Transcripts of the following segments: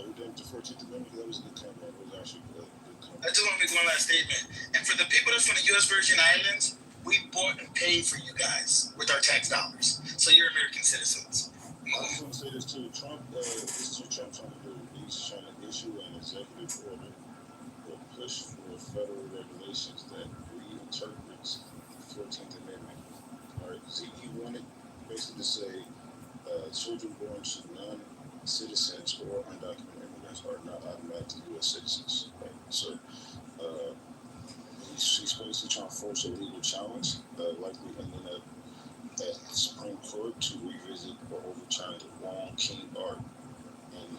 we done with the 14th Amendment? That was a good comment. That was actually a good comment. I just want to make one last statement. And for the people that's from the U.S. Virgin Islands, we bought and paid for you guys with our tax dollars. So you're American citizens. I just want to say this too. Trump, this is what Trump trying to do. He's trying to issue an executive order or push for federal regulations that reinterprets the 14th Amendment. All right, so he wanted basically to say children born to non-citizens or undocumented immigrants are not automatically U.S. citizens. Right? So he's basically trying to force a legal challenge, likely ending up at the Supreme Court to revisit or overturn the Wong King Art. And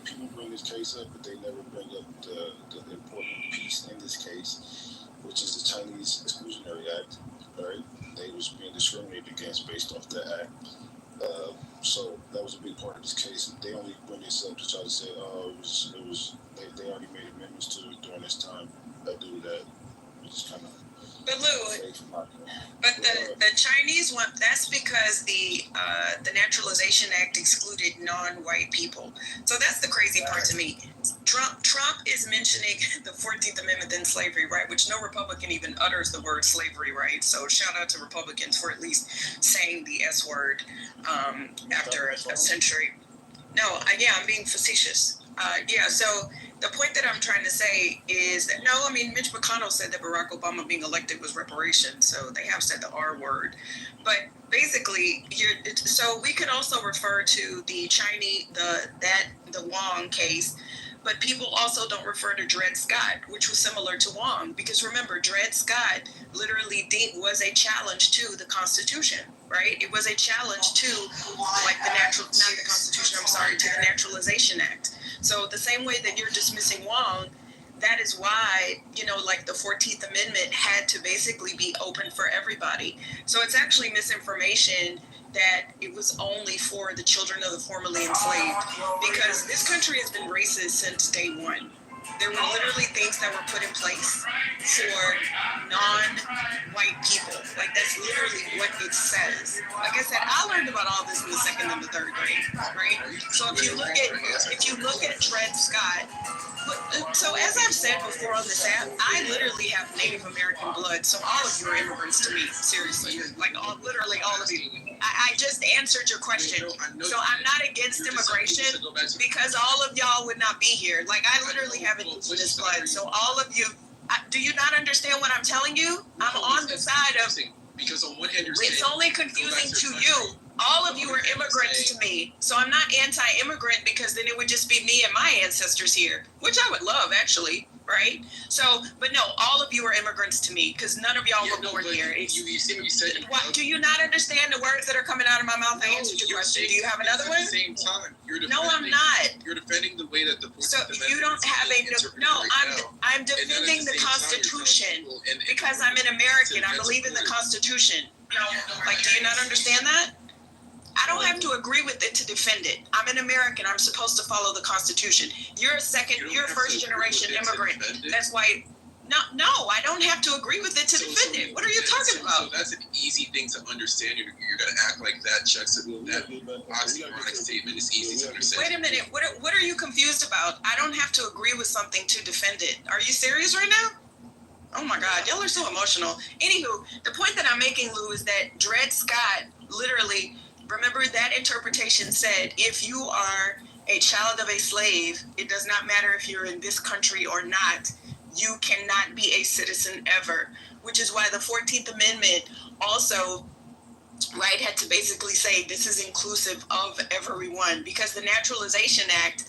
people bring this case up, but they never bring up the important piece in this case, which is the Chinese Exclusionary Act. Right? They was being discriminated against based off that act. So that was a big part of this case. They only bring this up to try to say, oh, it was they already made amendments to it during this time. That do that. It's kind of. But Lou, but the Chinese one, that's because the Naturalization Act excluded non-white people. So that's the crazy part to me. Trump is mentioning the 14th Amendment and slavery, right? Which no Republican even utters the word slavery, right? So shout out to Republicans for at least saying the S word after a century. No, I'm being facetious. So the point that I'm trying to say is that, Mitch McConnell said that Barack Obama being elected was reparations, so they have said the R word. But basically, so we could also refer to the Chinese, the Wong case, but people also don't refer to Dred Scott, which was similar to Wong, because remember, Dred Scott literally was a challenge to the Constitution, right? It was a challenge to, to the Naturalization Act. So the same way that you're dismissing Wong, that is why, the 14th Amendment had to basically be open for everybody. So it's actually misinformation that it was only for the children of the formerly enslaved, because this country has been racist since day one. There were literally things that were put in place for non-white people. Like, that's literally what it says. Like I said, I learned about all this in the 2nd and the 3rd grade, right? So if you look at Dred Scott, so as I've said before on this app, I literally have Native American blood. So all of you are immigrants to me, seriously. Like, literally all of you. I just answered your question. So I'm not against immigration because all of y'all would not be here. Like, I literally have indigenous blood. So all of you, do you not understand what I'm telling you? I'm on the side of, because on one hand you're it's only confusing to you. All of you are immigrants to me. So I'm not anti-immigrant, because then it would just be me and my ancestors here, which I would love, actually, right? So, but no, all of you are immigrants to me, because none of y'all were born here. You see what you said. Do you not understand the words that are coming out of my mouth? I answered your question. Do you have another one? At the same time, no, I'm not. You're defending the way that the 14th So Amendment you don't have I'm defending the Constitution because I'm an American. I believe in the Constitution. Like, do you not understand that? I don't have to agree with it to defend it. I'm an American. I'm supposed to follow the Constitution. You're a first generation immigrant. That's why. No, I don't have to agree with it to defend it. What are you talking about? So that's an easy thing to understand. You're going to act like that, Chuck. That oxymoronic statement is easy to understand. Wait a minute. What are you confused about? I don't have to agree with something to defend it. Are you serious right now? Oh my God, y'all are so emotional. Anywho, the point that I'm making, Lou, is that Dred Scott literally, remember that interpretation said, if you are a child of a slave, it does not matter if you're in this country or not, you cannot be a citizen ever, which is why the 14th Amendment also, right, had to basically say this is inclusive of everyone, because the Naturalization Act